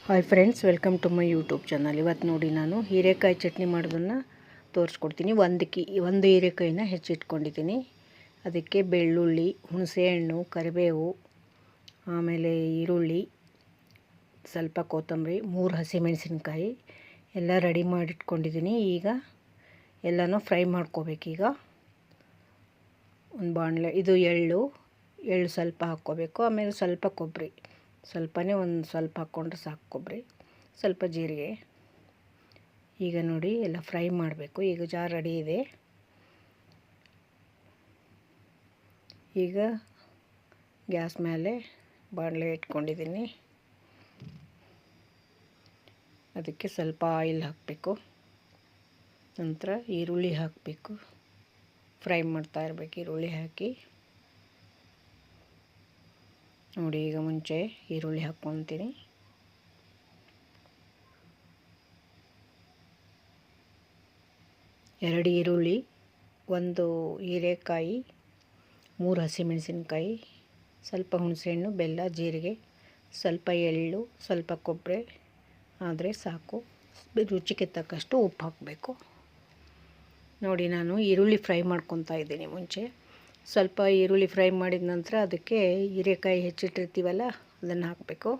Hi friends, welcome to my YouTube channel. ಇವತ್ತು ನೋಡಿ ನಾನು ಹೀರೆಕಾಯಿ ಚಟ್ನಿ ಮಾಡೋದನ್ನು ತೋರಿಸ್ಕೊಡ್ತೀನಿ. ಒಂದು ಹೀರೆಕಾಯಿನ ಹೆಚ್ಚಿಟ್ಕೊಂಡಿದ್ದೀನಿ. ಅದಕ್ಕೆ ಬೆಳ್ಳುಳ್ಳಿ, ಹುಣಸೆಹಣ್ಣು, ಕರಿಬೇವು, ಆಮೇಲೆ ಈರುಳ್ಳಿ, ಸ್ವಲ್ಪ ಕೊತ್ತಂಬರಿ, 3 ಹಸಿಮೆಣಸಿನ್ಕಾಯಿ ಎಲ್ಲ ರೆಡಿ ಮಾಡಿಟ್ಕೊಂಡಿದ್ದೀನಿ. ಈಗ ಎಲ್ಲನೂ ಫ್ರೈ ಮಾಡ್ಕೋಬೇಕೀಗ. ಒಂದು ಬಾಣಲೆ, ಇದು ಎಳ್ಳು ಸ್ವಲ್ಪ ಹಾಕ್ಕೋಬೇಕು. ಆಮೇಲೆ ಸ್ವಲ್ಪ ಕೊಬ್ಬರಿ, ಸ್ವಲ್ಪನೇ ಒಂದು ಸ್ವಲ್ಪ ಹಾಕ್ಕೊಂಡ್ರೆ ಸಾಕು. ಕೊಬ್ಬರಿ, ಸ್ವಲ್ಪ ಜೀರಿಗೆ. ಈಗ ನೋಡಿ ಎಲ್ಲ ಫ್ರೈ ಮಾಡಬೇಕು. ಈಗ ಜಾರ್ ರೆಡಿ ಇದೆ. ಈಗ ಗ್ಯಾಸ್ ಮೇಲೆ ಬಾಣಲೆ ಇಟ್ಕೊಂಡಿದ್ದೀನಿ. ಅದಕ್ಕೆ ಸ್ವಲ್ಪ ಆಯಿಲ್ ಹಾಕಬೇಕು. ನಂತರ ಈರುಳ್ಳಿ ಹಾಕಬೇಕು. ಫ್ರೈ ಮಾಡ್ತಾ ಇರಬೇಕು. ಈರುಳ್ಳಿ ಹಾಕಿ ನೋಡಿ. ಈಗ ಮುಂಚೆ ಈರುಳ್ಳಿ ಹಾಕ್ಕೊತೀನಿ. ಎರಡು ಈರುಳ್ಳಿ, ಒಂದು ಹೀರೆಕಾಯಿ, 3 ಹಸಿಮೆಣಸಿನ್ಕಾಯಿ, ಸ್ವಲ್ಪ ಹುಣಸೆಹಣ್ಣು, ಬೆಲ್ಲ, ಜೀರಿಗೆ, ಸ್ವಲ್ಪ ಎಳ್ಳು, ಸ್ವಲ್ಪ ಕೊಬ್ಬರಿ ಆದರೆ ಸಾಕು. ರುಚಿಗೆ ತಕ್ಕಷ್ಟು ಉಪ್ಪು ಹಾಕಬೇಕು. ನೋಡಿ, ನಾನು ಈರುಳ್ಳಿ ಫ್ರೈ ಮಾಡ್ಕೊತಾ ಇದ್ದೀನಿ. ಮುಂಚೆ ಸ್ವಲ್ಪ ಈರುಳ್ಳಿ ಫ್ರೈ ಮಾಡಿದ ನಂತರ ಅದಕ್ಕೆ ಹೀರೆಕಾಯಿ ಹೆಚ್ಚಿಟ್ಟಿರ್ತೀವಲ್ಲ ಅದನ್ನು ಹಾಕಬೇಕು.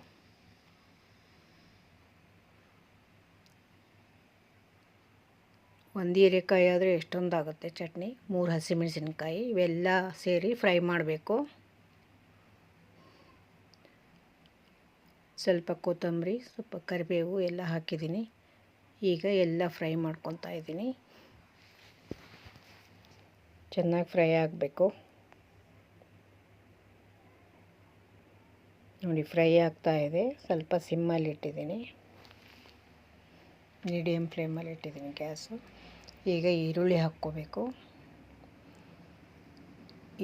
ಒಂದು ಹೀರೆಕಾಯಿ ಆದರೆ ಎಷ್ಟೊಂದಾಗುತ್ತೆ ಚಟ್ನಿ. 3 ಹಸಿಮೆಣಸಿನ್ಕಾಯಿ ಇವೆಲ್ಲ ಸೇರಿ ಫ್ರೈ ಮಾಡಬೇಕು. ಸ್ವಲ್ಪ ಕೊತ್ತಂಬರಿ, ಸ್ವಲ್ಪ ಕರಿಬೇವು ಎಲ್ಲ ಹಾಕಿದ್ದೀನಿ. ಈಗ ಎಲ್ಲ ಫ್ರೈ ಮಾಡ್ಕೊತಾ ಇದ್ದೀನಿ. ಚೆನ್ನಾಗಿ ಫ್ರೈ ಆಗಬೇಕು. ನೋಡಿ, ಫ್ರೈ ಆಗ್ತಾ ಇದೆ. ಸ್ವಲ್ಪ ಸಿಮ್ಮಲ್ಲಿ ಇಟ್ಟಿದ್ದೀನಿ, ಮೀಡಿಯಮ್ ಫ್ಲೇಮಲ್ಲಿ ಇಟ್ಟಿದ್ದೀನಿ ಗ್ಯಾಸು. ಈಗ ಈರುಳ್ಳಿ ಹಾಕ್ಕೋಬೇಕು.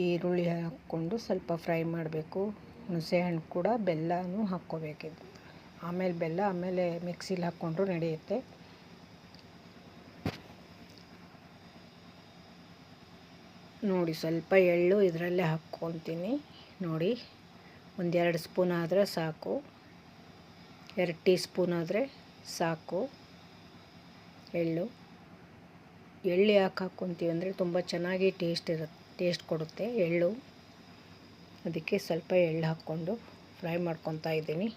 ಈರುಳ್ಳಿ ಹಾಕ್ಕೊಂಡು ಸ್ವಲ್ಪ ಫ್ರೈ ಮಾಡಬೇಕು. ಹುಣಸೆಹಣ್ಣು ಕೂಡ, ಬೆಲ್ಲನೂ ಹಾಕ್ಕೋಬೇಕಿದ್ದು. ಆಮೇಲೆ ಮಿಕ್ಸಿಲಿ ಹಾಕ್ಕೊಂಡ್ರು ನಡೆಯುತ್ತೆ. ನೋಡಿ, ಸ್ವಲ್ಪ ಎಳ್ಳು ಇದರಲ್ಲೇ ಹಾಕ್ಕೊತೀನಿ. ನೋಡಿ, 1-2 ಸ್ಪೂನ್ ಆದರೆ ಸಾಕು. 2 ಟೀ ಸ್ಪೂನ್ ಆದರೆ ಸಾಕು. ಎಳ್ಳು ಯಾಕೆ ಹಾಕ್ಕೊತೀವಿ ಅಂದರೆ ತುಂಬ ಚೆನ್ನಾಗಿ ಟೇಸ್ಟ್ ಕೊಡುತ್ತೆ ಎಳ್ಳು. ಅದಕ್ಕೆ ಸ್ವಲ್ಪ ಎಳ್ಳು ಹಾಕ್ಕೊಂಡು ಫ್ರೈ ಮಾಡ್ಕೊತಾ ಇದ್ದೀನಿ.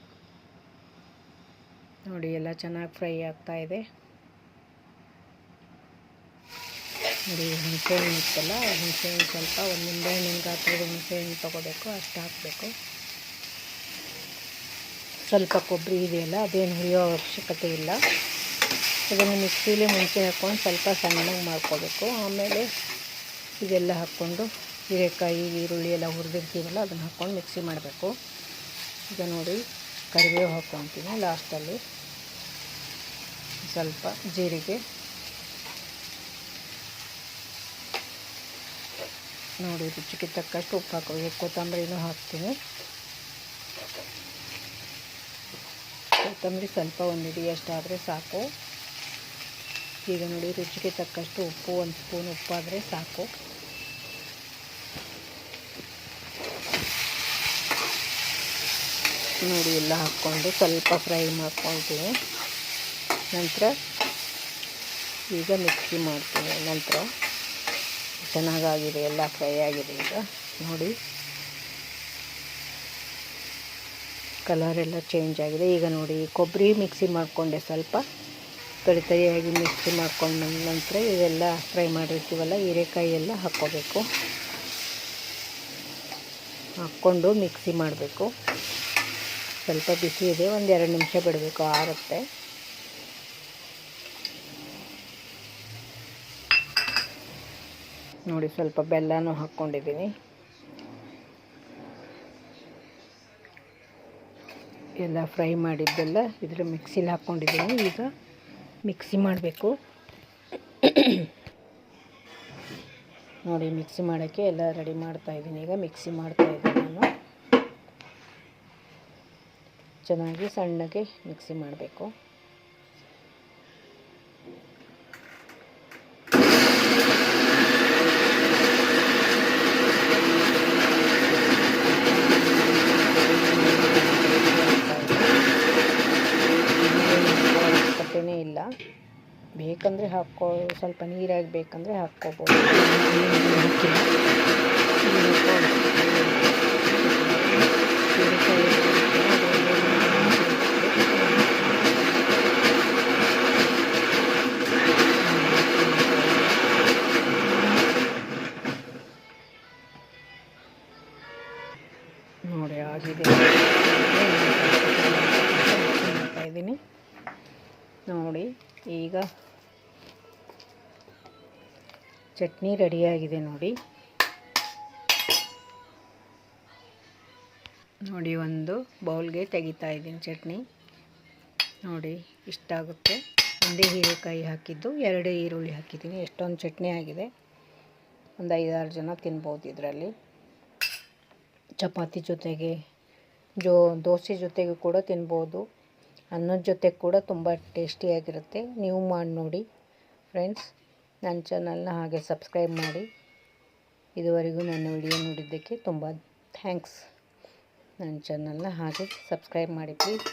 ನೋಡಿ, ಎಲ್ಲ ಚೆನ್ನಾಗಿ ಫ್ರೈ ಆಗ್ತಾ ಇದೆ. ನೋಡಿ, ಹುಣಸೆಹಣ್ಣು ಇತ್ತಲ್ಲ, ಹುಣಸೆಹಣ್ಣು ಸ್ವಲ್ಪ, ಒಂದು ನಿಂಬೆಹಣ್ಣಿನ ಗಾತ್ರದ ಹುಣಸೆಹಣ್ಣು ತೊಗೋಬೇಕು, ಅಷ್ಟು ಹಾಕಬೇಕು. ಸ್ವಲ್ಪ ಕೊಬ್ಬರಿ ಇದೆಯಲ್ಲ, ಅದೇನು ಹುರಿಯೋ ಅವಶ್ಯಕತೆ ಇಲ್ಲ. ಇದನ್ನು ಮಿಕ್ಸಿಲಿ ಮುಂಚೆ ಹಾಕ್ಕೊಂಡು ಸ್ವಲ್ಪ ಸಣ್ಣಗೆ ಮಾಡ್ಕೋಬೇಕು. ಆಮೇಲೆ ಇದೆಲ್ಲ ಹಾಕ್ಕೊಂಡು ಹೀರೆಕಾಯಿ, ಈರುಳ್ಳಿ ಎಲ್ಲ ಹುರಿದಿರ್ತೀವಲ್ಲ ಅದನ್ನು ಹಾಕ್ಕೊಂಡು ಮಿಕ್ಸಿ ಮಾಡಬೇಕು. ಈಗ ನೋಡಿ, ಕರಿಬೇವು ಹಾಕ್ಕೊತೀನಿ ಲಾಸ್ಟಲ್ಲಿ, ಸ್ವಲ್ಪ ಜೀರಿಗೆ. ನೋಡಿ, ರುಚಿಗೆ ತಕ್ಕಷ್ಟು ಉಪ್ಪು ಹಾಕೋಬೇಕು. ಕೊತ್ತಂಬರಿನೂ ಹಾಕ್ತೀನಿ. ಕೊತ್ತಂಬರಿ ಸ್ವಲ್ಪ 1 ಹಿಡಿಯಷ್ಟು ಆದರೆ ಸಾಕು. ಈಗ ನೋಡಿ, ರುಚಿಗೆ ತಕ್ಕಷ್ಟು ಉಪ್ಪು, 1 ಸ್ಪೂನ್ ಉಪ್ಪಾದರೆ ಸಾಕು. ನೋಡಿ, ಎಲ್ಲ ಹಾಕ್ಕೊಂಡು ಸ್ವಲ್ಪ ಫ್ರೈ ಮಾಡ್ಕೊಳ್ತೀನಿ. ನಂತರ ಈಗ ಮಿಕ್ಸಿ ಮಾಡ್ತೀನಿ. ನಂತರ ಚೆನ್ನಾಗಾಗಿದೆ, ಎಲ್ಲ ಫ್ರೈ ಆಗಿದೆ. ಈಗ ನೋಡಿ, ಕಲರೆಲ್ಲ ಚೇಂಜ್ ಆಗಿದೆ. ಈಗ ನೋಡಿ, ಕೊಬ್ಬರಿ ಮಿಕ್ಸಿ ಮಾಡಿಕೊಂಡೆ, ಸ್ವಲ್ಪ ತರಿಯಾಗಿ ಮಿಕ್ಸಿ ಮಾಡ್ಕೊಂಡ ನಂತರ ಇವೆಲ್ಲ ಫ್ರೈ ಮಾಡಿರ್ತೀವಲ್ಲ ಹೀರೆಕಾಯಿ ಎಲ್ಲ ಹಾಕ್ಕೋಬೇಕು. ಹಾಕ್ಕೊಂಡು ಮಿಕ್ಸಿ ಮಾಡಬೇಕು. ಸ್ವಲ್ಪ ಬಿಸಿ ಇದೆ, 1-2 ನಿಮಿಷ ಬಿಡಬೇಕು, ಆರುತ್ತೆ. ನೋಡಿ, ಸ್ವಲ್ಪ ಬೆಲ್ಲನೂ ಹಾಕ್ಕೊಂಡಿದ್ದೀನಿ. ಎಲ್ಲ ಫ್ರೈ ಮಾಡಿದ್ದೆಲ್ಲ ಇದರ ಮಿಕ್ಸಿಲಿ ಹಾಕ್ಕೊಂಡಿದ್ದೀನಿ. ಈಗ ಮಿಕ್ಸಿ ಮಾಡಬೇಕು. ನೋಡಿ, ಮಿಕ್ಸಿ ಮಾಡೋಕ್ಕೆ ಎಲ್ಲ ರೆಡಿ ಮಾಡ್ತಾಯಿದ್ದೀನಿ. ಈಗ ಮಿಕ್ಸಿ ಮಾಡ್ತಾಯಿದ್ದೀನಿ ನಾನು. ಚೆನ್ನಾಗಿ ಸಣ್ಣಗೆ ಮಿಕ್ಸಿ ಮಾಡಬೇಕು. ಇಲ್ಲ. ಬೇಕಂದರೆ ಸ್ವಲ್ಪ ನೀರಾಗಿ ಬೇಕಂದರೆ ಹಾಕ್ಕೋಬೋದು. ನೋಡಿ ಆಗಿದೆ. ಇದ್ದೀನಿ ನೋಡಿ. ಈಗ ಚಟ್ನಿ ರೆಡಿಯಾಗಿದೆ ನೋಡಿ. ನೋಡಿ ಒಂದು ಬೌಲ್ಗೆ ತೆಗಿತಾ ಇದ್ದೀನಿ ಚಟ್ನಿ. ನೋಡಿ ಇಷ್ಟಾಗುತ್ತೆ. ಒಂದೇ ಹೀರೆಕಾಯಿ ಹಾಕಿದ್ದು, 2 ಈರುಳ್ಳಿ ಹಾಕಿದ್ದೀನಿ. ಎಷ್ಟೊಂದು ಚಟ್ನಿ ಆಗಿದೆ. ಒಂದು 5-6 ಜನ ತಿನ್ಬೋದು ಇದರಲ್ಲಿ. ಚಪಾತಿ ಜೊತೆಗೆ, ದೋಸೆ ಜೊತೆಗೂ ಕೂಡ ತಿನ್ಬೋದು. ಅನ್ನದ ಜೊತೆ ಕೂಡ ತುಂಬ ಟೇಸ್ಟಿಯಾಗಿರುತ್ತೆ. ನೀವು ಮಾಡಿ ನೋಡಿ ಫ್ರೆಂಡ್ಸ್. ನನ್ನ ಚಾನಲ್ನ ಹಾಗೆ ಸಬ್ಸ್ಕ್ರೈಬ್ ಮಾಡಿ. ಇದುವರೆಗೂ ನನ್ನ ವಿಡಿಯೋ ನೋಡಿದ್ದಕ್ಕೆ ತುಂಬ ಥ್ಯಾಂಕ್ಸ್. ನನ್ನ ಚಾನಲ್ನ ಹಾಗೆ ಸಬ್ಸ್ಕ್ರೈಬ್ ಮಾಡಿ ಪ್ಲೀಸ್.